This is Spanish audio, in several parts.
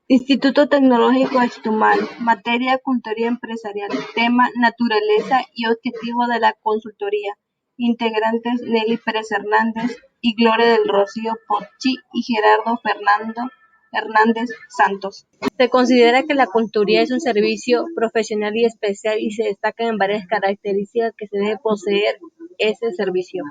Instituto Tecnológico Chetumal, materia Consultoría Empresarial, tema Naturaleza y objetivo de la consultoría, integrantes Nelly Pérez Hernández y Gloria del Rocío Pochi y Gerardo Fernando Hernández Santos. Se considera que la consultoría es un servicio profesional y especial y se destacan en varias características que se debe poseer ese servicio.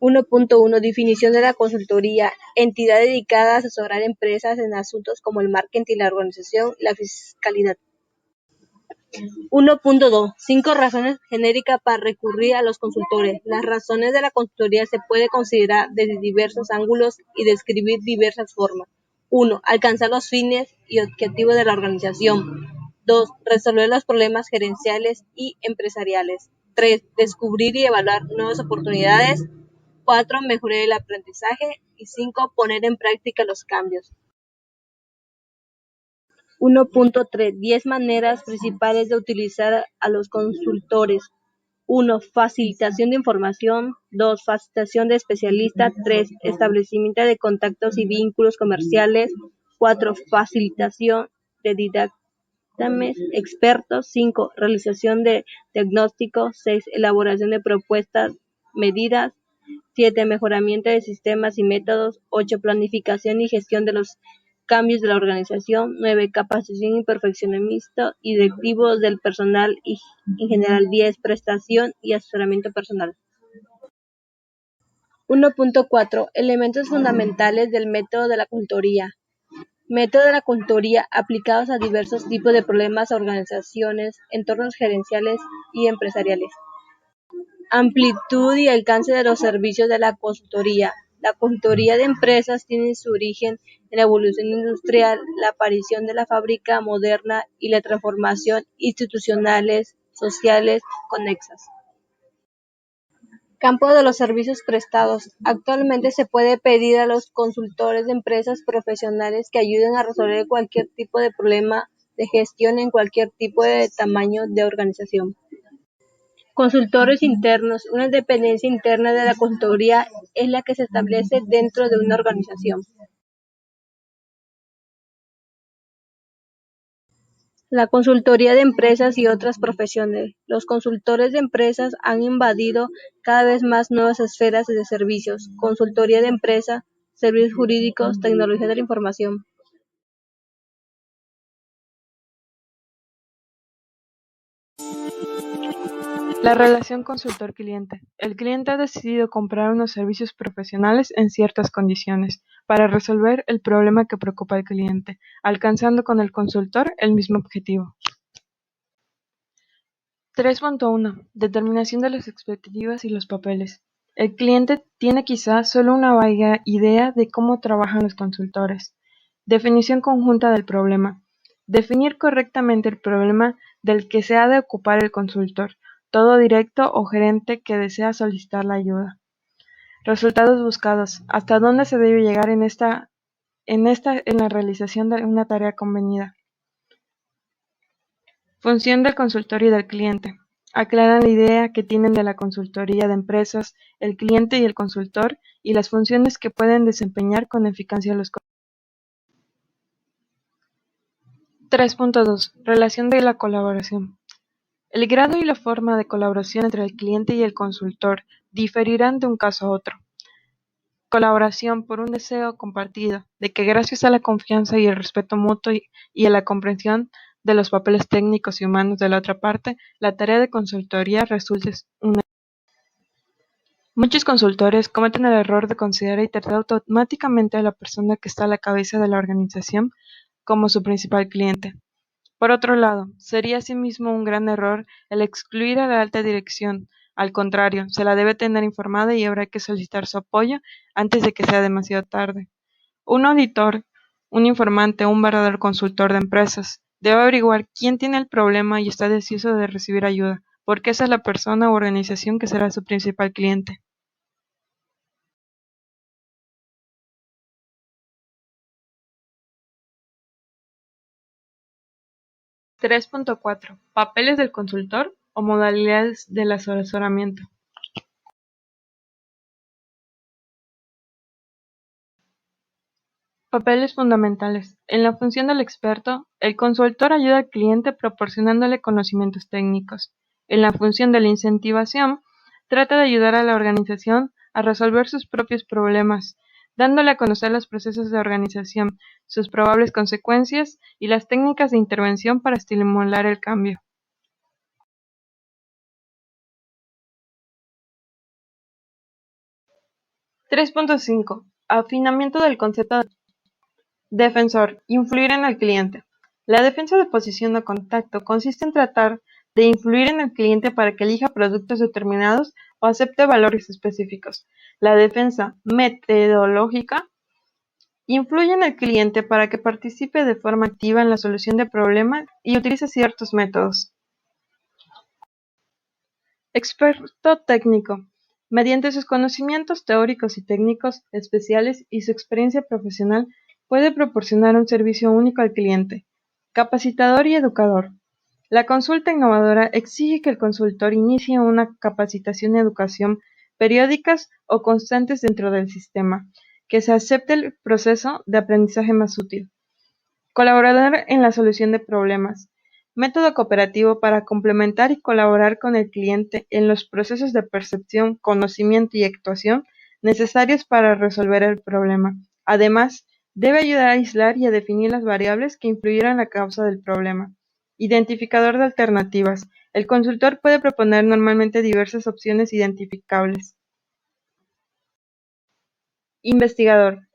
1.1 Definición de la consultoría: entidad dedicada a asesorar empresas en asuntos como el marketing, la organización y la fiscalidad. 1.2 5 razones genéricas para recurrir a los consultores. Las razones de la consultoría se puede considerar desde diversos ángulos y describir diversas formas. 1. Alcanzar los fines y objetivos de la organización. 2. Resolver los problemas gerenciales y empresariales. 3. Descubrir y evaluar nuevas oportunidades. 4. Mejorar el aprendizaje. Y 5. Poner en práctica los cambios. 1.3 10 maneras principales de utilizar a los consultores. 1. Facilitación de información. 2. Facilitación de especialistas. 3. Establecimiento de contactos y vínculos comerciales. 4. Facilitación de dictámenes expertos. 5. Realización de diagnósticos. 6. Elaboración de propuestas, medidas. 7. Mejoramiento de sistemas y métodos. 8. Planificación y gestión de los cambios de la organización. 9. Capacitación y perfeccionamiento y directivos del personal y en general. 10. Prestación y asesoramiento personal. 1.4 Elementos fundamentales del método de la consultoría. Método de la consultoría aplicados a diversos tipos de problemas, organizaciones, entornos gerenciales y empresariales. Amplitud y alcance de los servicios de la consultoría. La consultoría de empresas tiene su origen en la evolución industrial, la aparición de la fábrica moderna y la transformación institucionales, sociales, conexas. Campo de los servicios prestados. Actualmente se puede pedir a los consultores de empresas profesionales que ayuden a resolver cualquier tipo de problema de gestión en cualquier tipo de tamaño de organización. Consultores internos. Una dependencia interna de la consultoría es la que se establece dentro de una organización. La consultoría de empresas y otras profesiones. Los consultores de empresas han invadido cada vez más nuevas esferas de servicios. Consultoría de empresa, servicios jurídicos, tecnología de la información. La relación consultor-cliente. El cliente ha decidido comprar unos servicios profesionales en ciertas condiciones para resolver el problema que preocupa al cliente, alcanzando con el consultor el mismo objetivo. 3.1 Determinación de las expectativas y los papeles. El cliente tiene quizás solo una vaga idea de cómo trabajan los consultores. Definición conjunta del problema. Definir correctamente el problema del que se ha de ocupar el consultor, todo directo o gerente que desea solicitar la ayuda. Resultados buscados. ¿Hasta dónde se debe llegar en la realización de una tarea convenida? Función del consultor y del cliente. Aclaran la idea que tienen de la consultoría de empresas, el cliente y el consultor, y las funciones que pueden desempeñar con eficacia los consultores. 3.2 Relación de la colaboración. El grado y la forma de colaboración entre el cliente y el consultor diferirán de un caso a otro. Colaboración por un deseo compartido, de que gracias a la confianza y el respeto mutuo y a la comprensión de los papeles técnicos y humanos de la otra parte, la tarea de consultoría resulte una. Muchos consultores cometen el error de considerar y tratar automáticamente a la persona que está a la cabeza de la organización como su principal cliente. Por otro lado, sería asimismo un gran error el excluir a la alta dirección. Al contrario, se la debe tener informada y habrá que solicitar su apoyo antes de que sea demasiado tarde. Un auditor, un informante o un verdadero consultor de empresas debe averiguar quién tiene el problema y está deseoso de recibir ayuda, porque esa es la persona u organización que será su principal cliente. 3.4 Papeles del consultor o modalidades del asesoramiento. Papeles fundamentales. En la función del experto, el consultor ayuda al cliente proporcionándole conocimientos técnicos. En la función de la incentivación, trata de ayudar a la organización a resolver sus propios problemas, dándole a conocer los procesos de organización, sus probables consecuencias y las técnicas de intervención para estimular el cambio. 3.5. Afinamiento del concepto de defensor. Influir en el cliente. La defensa de posición o contacto consiste en tratar de influir en el cliente para que elija productos determinados o acepte valores específicos. La defensa metodológica influye en el cliente para que participe de forma activa en la solución de problemas y utilice ciertos métodos. Experto técnico. Mediante sus conocimientos teóricos y técnicos especiales y su experiencia profesional, puede proporcionar un servicio único al cliente. Capacitador y educador. La consulta innovadora exige que el consultor inicie una capacitación y educación periódicas o constantes dentro del sistema, que se acepte el proceso de aprendizaje más útil. Colaborador en la solución de problemas. Método cooperativo para complementar y colaborar con el cliente en los procesos de percepción, conocimiento y actuación necesarios para resolver el problema. Además, debe ayudar a aislar y a definir las variables que influyeron en la causa del problema. Identificador de alternativas. El consultor puede proponer normalmente diversas opciones identificables. Investigador.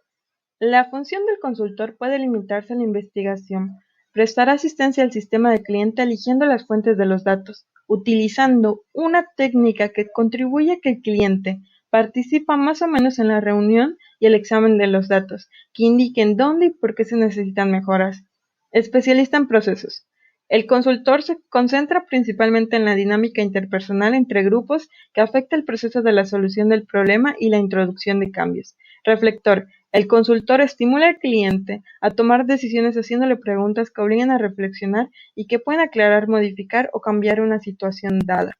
La función del consultor puede limitarse a la investigación. Prestar asistencia al sistema del cliente eligiendo las fuentes de los datos, utilizando una técnica que contribuye a que el cliente participa más o menos en la reunión y el examen de los datos, que indiquen dónde y por qué se necesitan mejoras. Especialista en procesos. El consultor se concentra principalmente en la dinámica interpersonal entre grupos que afecta el proceso de la solución del problema y la introducción de cambios. Reflector. El consultor estimula al cliente a tomar decisiones haciéndole preguntas que obliguen a reflexionar y que pueden aclarar, modificar o cambiar una situación dada.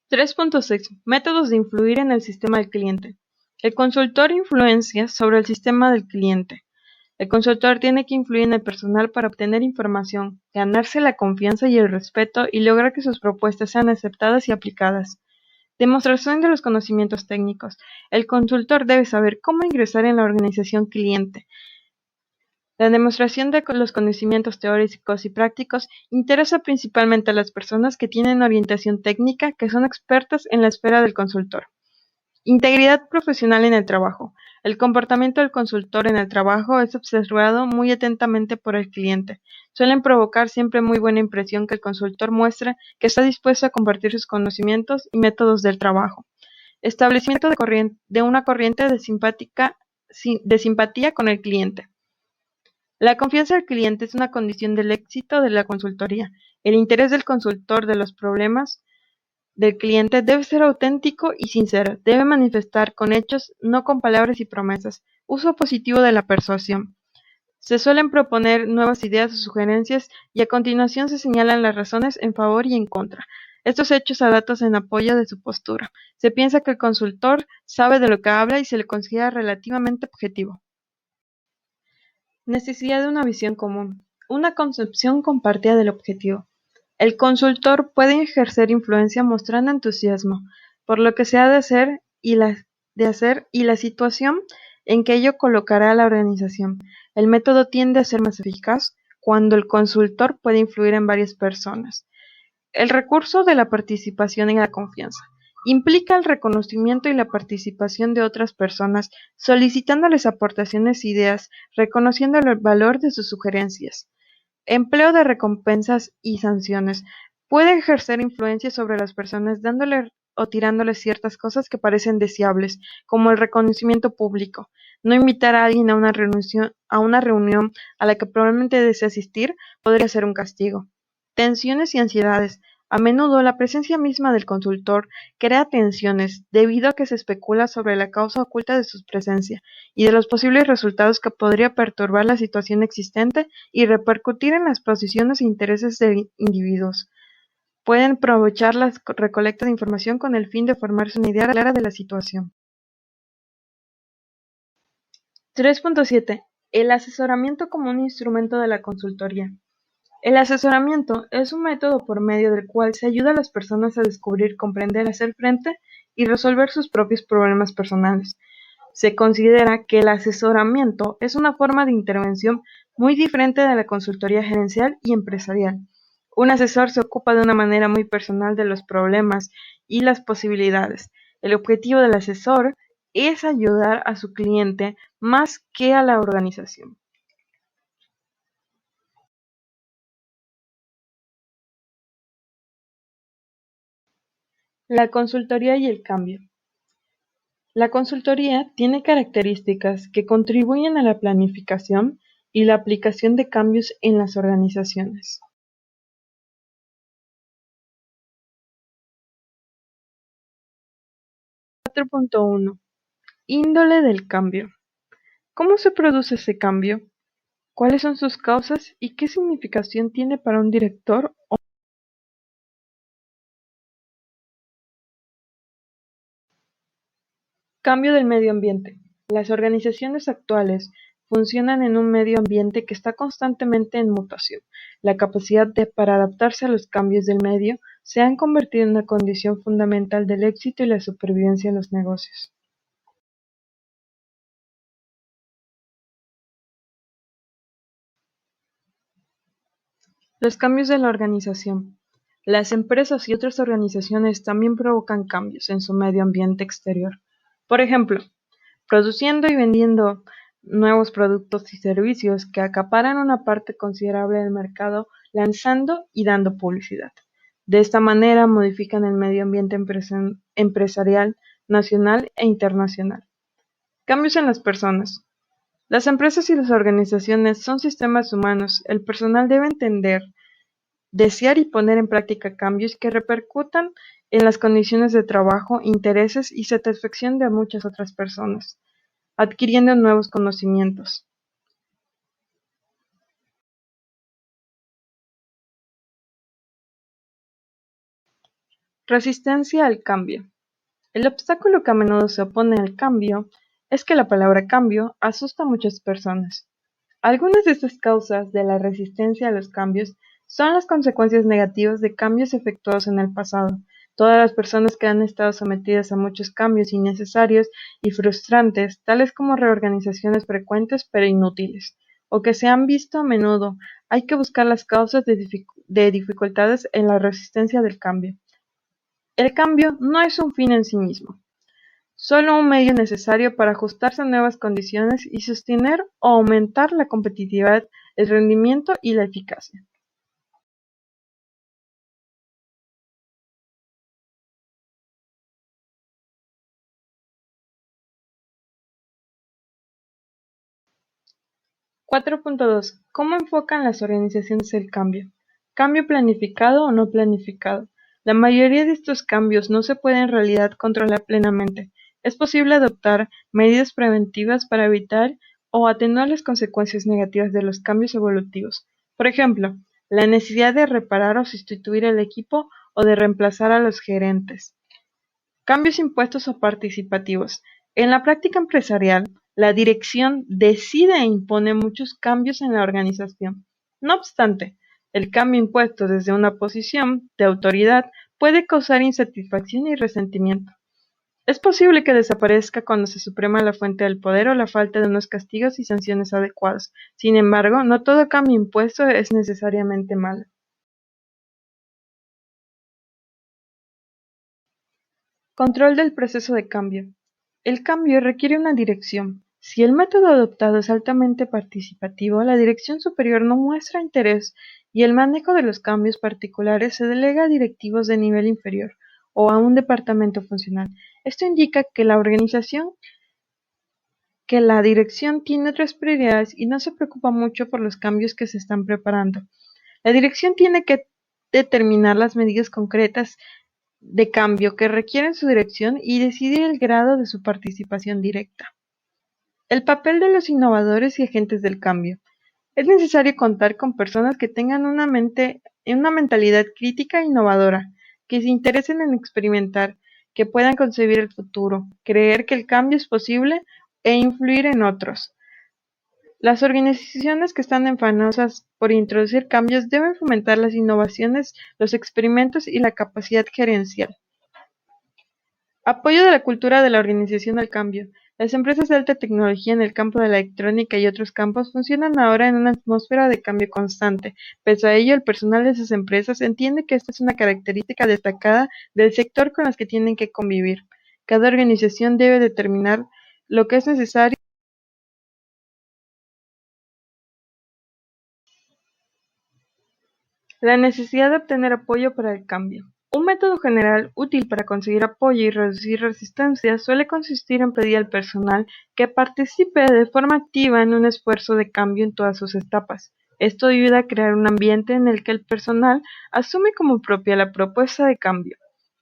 (3.6) Métodos de influir en el sistema del cliente. El consultor influencia sobre el sistema del cliente. El consultor tiene que influir en el personal para obtener información, ganarse la confianza y el respeto y lograr que sus propuestas sean aceptadas y aplicadas. Demostración de los conocimientos técnicos. El consultor debe saber cómo ingresar en la organización cliente. La demostración de los conocimientos teóricos y prácticos interesa principalmente a las personas que tienen orientación técnica, que son expertas en la esfera del consultor. Integridad profesional en el trabajo. El comportamiento del consultor en el trabajo es observado muy atentamente por el cliente. Suelen provocar siempre muy buena impresión que el consultor muestre que está dispuesto a compartir sus conocimientos y métodos del trabajo. Establecimiento de una corriente de simpatía con el cliente. La confianza del cliente es una condición del éxito de la consultoría. El interés del consultor de los problemas del cliente debe ser auténtico y sincero, debe manifestar con hechos, no con palabras y promesas. Uso positivo de la persuasión. Se suelen proponer nuevas ideas o sugerencias y a continuación se señalan las razones en favor y en contra. Estos hechos a datos en apoyo de su postura. Se piensa que el consultor sabe de lo que habla y se le considera relativamente objetivo. Necesidad de una visión común. Una concepción compartida del objetivo. El consultor puede ejercer influencia mostrando entusiasmo por lo que se ha de hacer y la situación en que ello colocará a la organización. El método tiende a ser más eficaz cuando el consultor puede influir en varias personas. El recurso de la participación en la confianza. Implica el reconocimiento y la participación de otras personas, solicitándoles aportaciones e ideas, reconociendo el valor de sus sugerencias. Empleo de recompensas y sanciones. Puede ejercer influencia sobre las personas dándole o tirándoles ciertas cosas que parecen deseables, como el reconocimiento público. No invitar a alguien a una reunión a la que probablemente desee asistir podría ser un castigo. Tensiones y ansiedades. A menudo la presencia misma del consultor crea tensiones debido a que se especula sobre la causa oculta de su presencia y de los posibles resultados que podría perturbar la situación existente y repercutir en las posiciones e intereses de individuos. Pueden aprovechar la recolecta de información con el fin de formarse una idea clara de la situación. 3.7. El asesoramiento como un instrumento de la consultoría. El asesoramiento es un método por medio del cual se ayuda a las personas a descubrir, comprender, hacer frente y resolver sus propios problemas personales. Se considera que el asesoramiento es una forma de intervención muy diferente de la consultoría gerencial y empresarial. Un asesor se ocupa de una manera muy personal de los problemas y las posibilidades. El objetivo del asesor es ayudar a su cliente más que a la organización. La consultoría y el cambio. La consultoría tiene características que contribuyen a la planificación y la aplicación de cambios en las organizaciones. 4.1. Índole del cambio. ¿Cómo se produce ese cambio? ¿Cuáles son sus causas y qué significación tiene para un director? Cambio del medio ambiente. Las organizaciones actuales funcionan en un medio ambiente que está constantemente en mutación. La capacidad para adaptarse a los cambios del medio se han convertido en una condición fundamental del éxito y la supervivencia en los negocios. Los cambios de la organización. Las empresas y otras organizaciones también provocan cambios en su medio ambiente exterior. Por ejemplo, produciendo y vendiendo nuevos productos y servicios que acaparan una parte considerable del mercado, lanzando y dando publicidad. De esta manera modifican el medio ambiente empresarial nacional e internacional. Cambios en las personas. Las empresas y las organizaciones son sistemas humanos. El personal debe entender, desear y poner en práctica cambios que repercutan en las condiciones de trabajo, intereses y satisfacción de muchas otras personas, adquiriendo nuevos conocimientos. Resistencia al cambio. El obstáculo que a menudo se opone al cambio es que la palabra cambio asusta a muchas personas. Algunas de estas causas de la resistencia a los cambios son las consecuencias negativas de cambios efectuados en el pasado. Todas las personas que han estado sometidas a muchos cambios innecesarios y frustrantes, tales como reorganizaciones frecuentes pero inútiles, o que se han visto a menudo, hay que buscar las causas de dificultades en la resistencia del cambio. El cambio no es un fin en sí mismo, solo un medio necesario para ajustarse a nuevas condiciones y sostener o aumentar la competitividad, el rendimiento y la eficacia. Cuatro punto dos. ¿Cómo enfocan las organizaciones el cambio? ¿Cambio planificado o no planificado? La mayoría de estos cambios no se puede en realidad controlar plenamente. Es posible adoptar medidas preventivas para evitar o atenuar las consecuencias negativas de los cambios evolutivos. Por ejemplo, la necesidad de reparar o sustituir el equipo o de reemplazar a los gerentes. Cambios impuestos o participativos. En la práctica empresarial, la dirección decide e impone muchos cambios en la organización. No obstante, el cambio impuesto desde una posición de autoridad puede causar insatisfacción y resentimiento. Es posible que desaparezca cuando se suprima la fuente del poder o la falta de unos castigos y sanciones adecuados. Sin embargo, no todo cambio impuesto es necesariamente malo. Control del proceso de cambio. El cambio requiere una dirección. Si el método adoptado es altamente participativo, la dirección superior no muestra interés y el manejo de los cambios particulares se delega a directivos de nivel inferior o a un departamento funcional. Esto indica que la dirección tiene otras prioridades y no se preocupa mucho por los cambios que se están preparando. La dirección tiene que determinar las medidas concretas de cambio que requieren su dirección y decidir el grado de su participación directa. El papel de los innovadores y agentes del cambio. Es necesario contar con personas que tengan una mente en una mentalidad crítica e innovadora, que se interesen en experimentar, que puedan concebir el futuro, creer que el cambio es posible e influir en otros. Las organizaciones que están afanosas por introducir cambios deben fomentar las innovaciones, los experimentos y la capacidad gerencial. Apoyo de la cultura de la organización al cambio. Las empresas de alta tecnología en el campo de la electrónica y otros campos funcionan ahora en una atmósfera de cambio constante. Pese a ello, el personal de esas empresas entiende que esta es una característica destacada del sector con las que tienen que convivir. Cada organización debe determinar lo que es necesario. La necesidad de obtener apoyo para el cambio. Un método general útil para conseguir apoyo y reducir resistencia suele consistir en pedir al personal que participe de forma activa en un esfuerzo de cambio en todas sus etapas. Esto ayuda a crear un ambiente en el que el personal asume como propia la propuesta de cambio.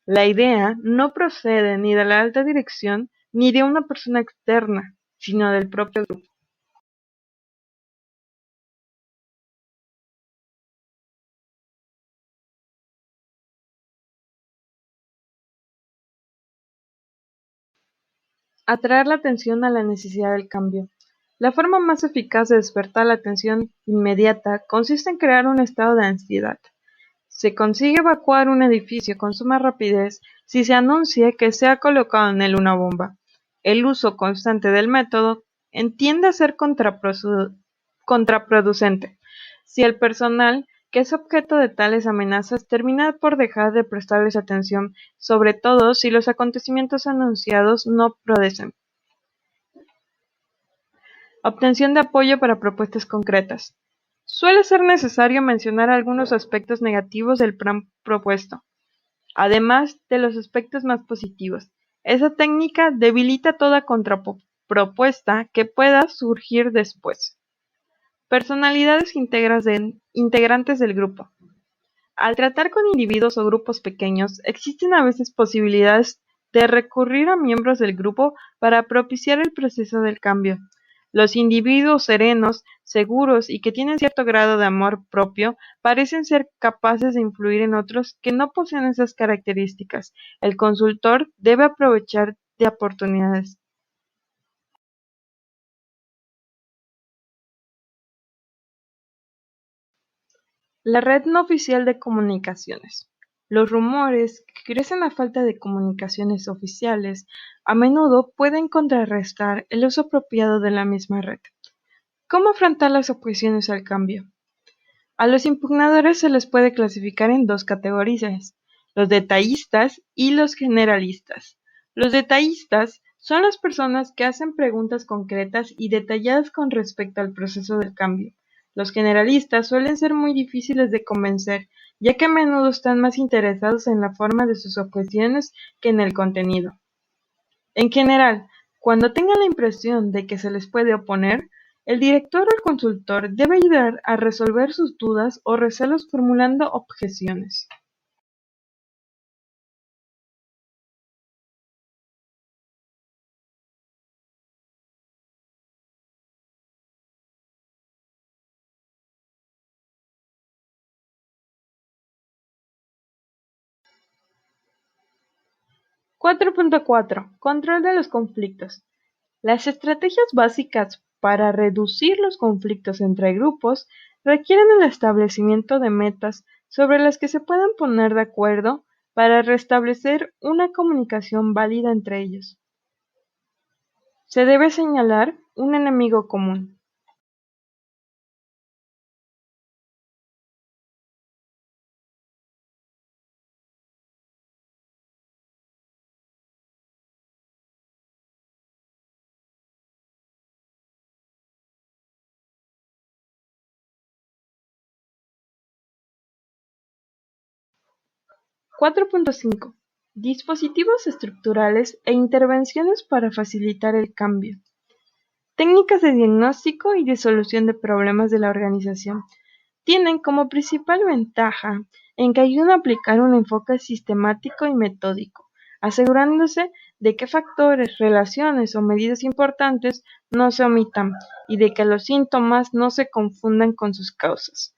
La idea no procede ni de la alta dirección ni de una persona externa, sino del propio grupo. Atraer la atención a la necesidad del cambio. La forma más eficaz de despertar la atención inmediata consiste en crear un estado de ansiedad. Se consigue evacuar un edificio con suma rapidez si se anuncia que se ha colocado en él una bomba. El uso constante del método tiende a ser contraproducente si el personal que es objeto de tales amenazas termina por dejar de prestarles atención, sobre todo si los acontecimientos anunciados no progresan. Obtención de apoyo para propuestas concretas. Suele ser necesario mencionar algunos aspectos negativos del plan propuesto, además de los aspectos más positivos. Esa técnica debilita toda contrapropuesta que pueda surgir después. Personalidades integrantes del grupo. Al tratar con individuos o grupos pequeños, existen a veces posibilidades de recurrir a miembros del grupo para propiciar el proceso del cambio. Los individuos serenos, seguros y que tienen cierto grado de amor propio parecen ser capaces de influir en otros que no poseen esas características. El consultor debe aprovechar de oportunidades. La red no oficial de comunicaciones. Los rumores que crecen a falta de comunicaciones oficiales a menudo pueden contrarrestar el uso apropiado de la misma red. ¿Cómo afrontar las objeciones al cambio? A los impugnadores se les puede clasificar en dos categorías, los detallistas y los generalistas. Los detallistas son las personas que hacen preguntas concretas y detalladas con respecto al proceso del cambio. Los generalistas suelen ser muy difíciles de convencer, ya que a menudo están más interesados en la forma de sus objeciones que en el contenido. En general, cuando tengan la impresión de que se les puede oponer, el director o el consultor debe ayudar a resolver sus dudas o recelos formulando objeciones. 4.4. Control de los conflictos. Las estrategias básicas para reducir los conflictos entre grupos requieren el establecimiento de metas sobre las que se puedan poner de acuerdo para restablecer una comunicación válida entre ellos. Se debe señalar un enemigo común. 4.5. Dispositivos estructurales e intervenciones para facilitar el cambio. Técnicas de diagnóstico y de solución de problemas de la organización tienen como principal ventaja en que ayudan a aplicar un enfoque sistemático y metódico, asegurándose de que factores, relaciones o medidas importantes no se omitan y de que los síntomas no se confundan con sus causas.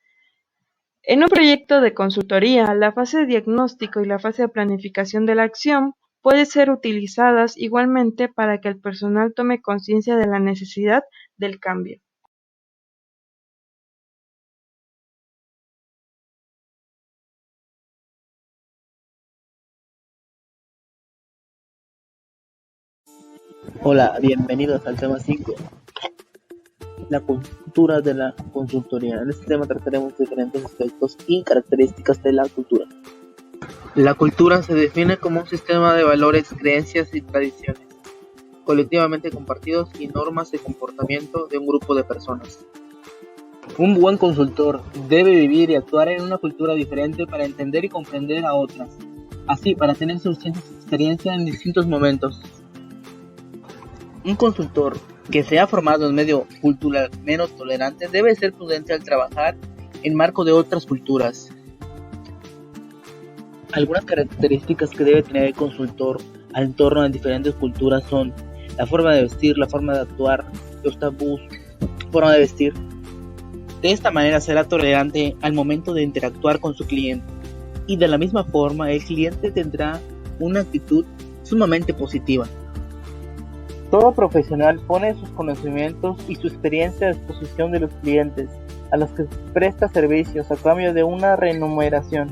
En un proyecto de consultoría, la fase de diagnóstico y la fase de planificación de la acción pueden ser utilizadas igualmente para que el personal tome conciencia de la necesidad del cambio. Hola, bienvenidos al tema 5, la cultura de la consultoría. En este tema trataremos diferentes aspectos y características de la cultura. La cultura se define como un sistema de valores, creencias y tradiciones, colectivamente compartidos y normas de comportamiento de un grupo de personas. Un buen consultor debe vivir y actuar en una cultura diferente para entender y comprender a otras, así para tener suficiente experiencia en distintos momentos. Un consultor que se ha formado en medio cultural menos tolerante debe ser prudente al trabajar en marco de otras culturas. Algunas características que debe tener el consultor en torno a diferentes culturas son la forma de vestir, la forma de actuar, los tabús, forma de vestir. De esta manera será tolerante al momento de interactuar con su cliente y de la misma forma el cliente tendrá una actitud sumamente positiva. Todo profesional pone sus conocimientos y su experiencia a disposición de los clientes, a los que presta servicios a cambio de una remuneración.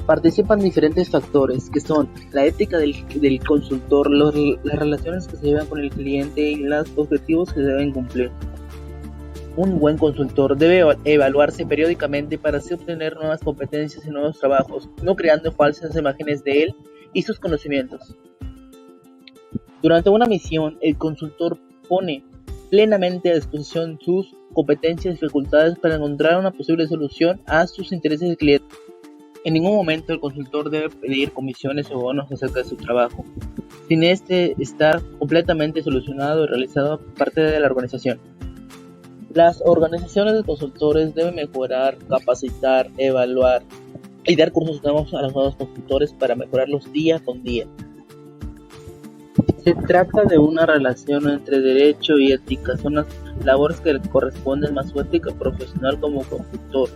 Participan diferentes factores que son la ética del consultor, las relaciones que se llevan con el cliente y los objetivos que se deben cumplir. Un buen consultor debe evaluarse periódicamente para así obtener nuevas competencias y nuevos trabajos, no creando falsas imágenes de él y sus conocimientos. Durante una misión, el consultor pone plenamente a disposición sus competencias y facultades para encontrar una posible solución a sus intereses del cliente. En ningún momento el consultor debe pedir comisiones o bonos acerca de su trabajo, sin estar completamente solucionado y realizado por parte de la organización. Las organizaciones de consultores deben mejorar, capacitar, evaluar y dar cursos nuevos a los nuevos consultores para mejorarlos día con día. Se trata de una relación entre derecho y ética, son las labores que le corresponden más su ética profesional como consultor.